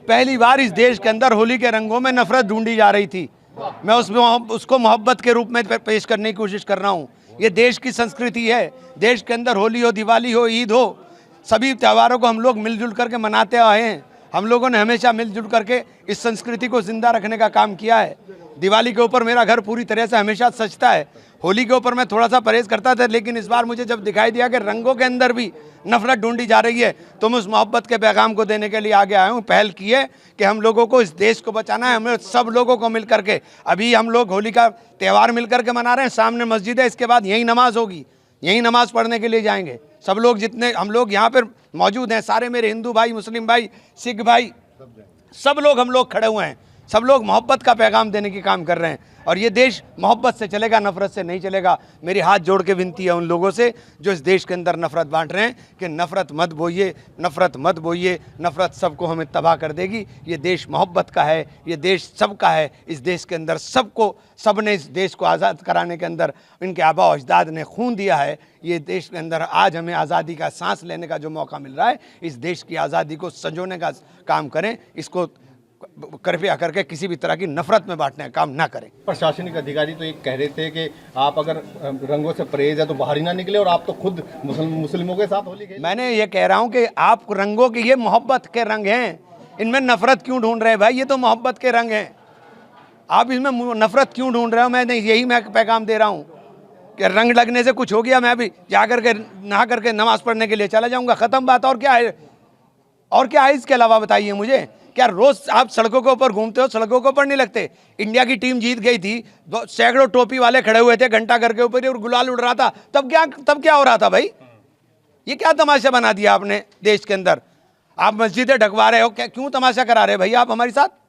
पहली बार इस देश के अंदर होली के रंगों में नफरत ढूंढी जा रही थी। मैं उसको मोहब्बत के रूप में पेश करने की कोशिश कर रहा हूँ। ये देश की संस्कृति है। देश के अंदर होली हो, दिवाली हो, ईद हो, सभी त्योहारों को हम लोग मिलजुल करके मनाते आए हैं। हम लोगों ने हमेशा मिलजुल करके इस संस्कृति को जिंदा रखने का काम किया है। दिवाली के ऊपर मेरा घर पूरी तरह से हमेशा सजता है। होली के ऊपर मैं थोड़ा सा परहेज करता था, लेकिन इस बार मुझे जब दिखाई दिया कि रंगों के अंदर भी नफरत ढूंढी जा रही है, तो मैं उस मोहब्बत के पैगाम को देने के लिए आगे आया हूँ। पहल की है कि हम लोगों को इस देश को बचाना है। हमें सब लोगों को मिल करके, अभी हम लोग होली का त्यौहार मिल करके मना रहे हैं। सामने मस्जिद है, इसके बाद यही नमाज होगी, यही नमाज पढ़ने के लिए जाएंगे। सब लोग जितने हम लोग यहाँ पर मौजूद हैं, सारे मेरे हिंदू भाई, मुस्लिम भाई, सिख भाई, सब लोग हम लोग खड़े हुए हैं। सब लोग मोहब्बत का पैगाम देने की काम कर रहे हैं। और ये देश मोहब्बत से चलेगा, नफरत से नहीं चलेगा। मेरी हाथ जोड़ के विनती है उन लोगों से जो इस देश के अंदर नफरत बांट रहे हैं कि नफरत मत बोइए, नफरत मत बोइए। नफरत सबको हमें तबाह कर देगी। ये देश मोहब्बत का है, ये देश सबका है। इस देश के अंदर सबने इस देश को आज़ाद कराने के अंदर इनके आबा अजदाद ने खून दिया है। ये देश के अंदर आज हमें आज़ादी का सांस लेने का जो मौका मिल रहा है, इस देश की आज़ादी को संजोने का काम करें। इसको कृपया करके किसी भी तरह की नफरत में बांटने का काम ना करें। प्रशासनिक अधिकारी तो ये कह रहे थे कि आप अगर रंगों से परहेज है तो बाहर ही ना निकले, और आप तो खुद मुस्लिमों के साथ होली खेले। मैंने ये कह रहा हूँ कि आप रंगों के, ये मोहब्बत के रंग हैं, इनमें नफरत क्यों ढूंढ रहे हैं भाई? ये तो मोहब्बत के रंग हैं, आप इसमें नफरत क्यों ढूंढ रहे हो? मैं यही पैगाम दे रहा हूँ कि रंग लगने से कुछ हो गया, मैं अभी जा करके नहा करके नमाज पढ़ने के लिए चला जाऊँगा, ख़त्म बात। और क्या है, और क्या है इसके अलावा बताइए मुझे? क्या रोज आप सड़कों के ऊपर घूमते हो, सड़कों के ऊपर नहीं लगते? इंडिया की टीम जीत गई थी, सैकड़ों टोपी वाले खड़े हुए थे घंटा घर के ऊपर और गुलाल उड़ रहा था। तब क्या हो रहा था भाई? ये क्या तमाशा बना दिया आपने देश के अंदर? आप मस्जिदें ढकवा रहे हो, क्या क्यों तमाशा करा रहे भाई आप हमारे साथ?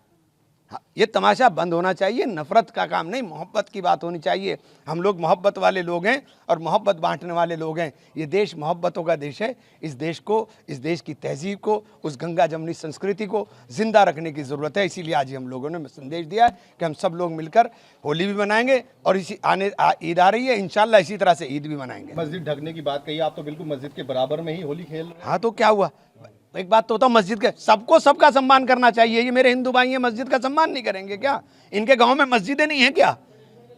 ये तमाशा बंद होना चाहिए। नफरत का काम नहीं, मोहब्बत की बात होनी चाहिए। हम लोग मोहब्बत वाले लोग हैं और मोहब्बत बांटने वाले लोग हैं। ये देश मोहब्बतों का देश है। इस देश को, इस देश की तहजीब को, उस गंगा जमनी संस्कृति को जिंदा रखने की ज़रूरत है। इसीलिए आज हम लोगों ने संदेश दिया है कि हम सब लोग मिलकर होली भी मनाएंगे और इसी ईद आ रही है, इंशाल्लाह इसी तरह से ईद भी मनाएंगे। मस्जिद ढकने की बात कही, आप तो बिल्कुल मस्जिद के बराबर में ही होली खेल रहे हैं। हाँ तो क्या हुआ? एक बात तो मस्जिद के सबको सबका सम्मान करना चाहिए। ये मेरे हिंदू भाई हैं, मस्जिद का सम्मान नहीं करेंगे क्या? इनके गांव में मस्जिदें नहीं हैं क्या?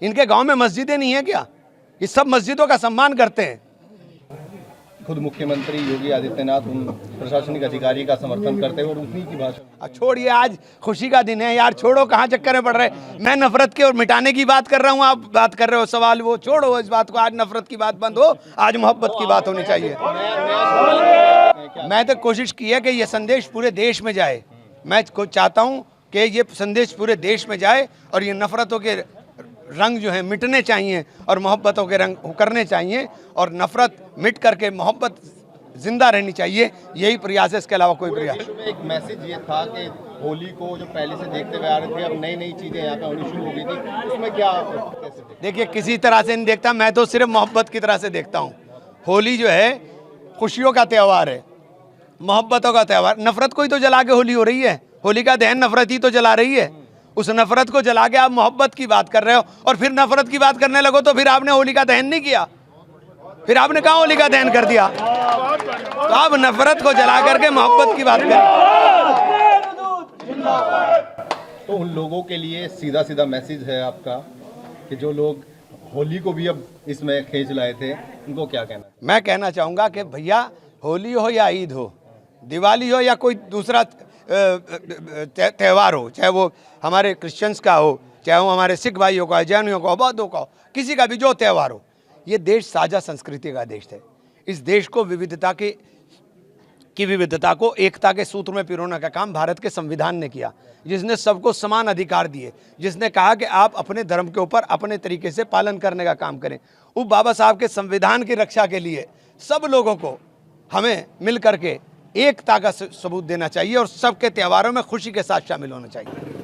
इनके गांव में मस्जिदें नहीं हैं क्या? ये सब मस्जिदों का सम्मान करते हैं। खुद मुख्यमंत्री योगी आदित्यनाथ उन प्रशासनिक अधिकारी का समर्थन करते हैं और उन्हीं की भाषा। छोड़िए, आज खुशी का दिन है यार, छोड़ो, कहाँ चक्कर में पड़ रहे। मैं नफरत के और मिटाने की बात कर रहा हूँ, आप बात कर रहे हो सवाल, वो छोड़ो इस बात को। आज नफरत की बात बंद हो, आज मोहब्बत की बात होनी चाहिए। मैं तो कोशिश की है कि ये संदेश पूरे देश में जाए। मैं चाहता हूँ कि ये संदेश पूरे देश में जाए और ये नफरतों के रंग जो हैं मिटने चाहिए और मोहब्बतों के रंग उकरने चाहिए और नफरत मिट करके मोहब्बत जिंदा रहनी चाहिए। यही प्रयास है, इसके अलावा कोई प्रयास। एक मैसेज ये था कि होली को जो पहले से देखते हुए आ रहे थे, अब नई नई चीज़ें यहाँ पे होनी शुरू हो गई थी, उसमें क्या कैसे? देखिए, किसी तरह से नहीं देखता मैं, तो सिर्फ मोहब्बत की तरह से देखता हूँ। होली जो है खुशियों का त्यौहार है, मोहब्बतों का त्यौहार। नफरत को ही तो जला के होली हो रही है। होली का दहन नफरत ही तो जला रही है। उस नफरत को जला के आप मोहब्बत की बात कर रहे हो और फिर नफरत की बात करने लगो तो फिर आपने होली का दहन नहीं किया, फिर आपने कहाँ होली का दहन कर दिया? तो आप नफरत को जला करके मोहब्बत की बात करें। तो उन लोगों के लिए सीधा सीधा मैसेज है आपका कि जो लोग होली को भी अब इसमें खींच लाए थे, उनको क्या कहना? मैं कहना चाहूँगा कि भैया, होली हो या ईद हो, दिवाली हो या कोई दूसरा त्यौहार हो, चाहे वो हमारे क्रिश्चियंस का हो, चाहे वो हमारे सिख भाइयों का, जैनियों का, बौद्धों का हो, किसी का भी जो त्यौहार हो, ये देश साझा संस्कृति का देश है। इस देश को विविधता की विविधता को एकता के सूत्र में पिरोने का काम भारत के संविधान ने किया, जिसने सबको समान अधिकार दिए, जिसने कहा कि आप अपने धर्म के ऊपर अपने तरीके से पालन करने का काम करें। वो बाबा साहब के संविधान की रक्षा के लिए सब लोगों को हमें मिल करके एकता का सबूत देना चाहिए और सबके त्योहारों में खुशी के साथ शामिल होना चाहिए।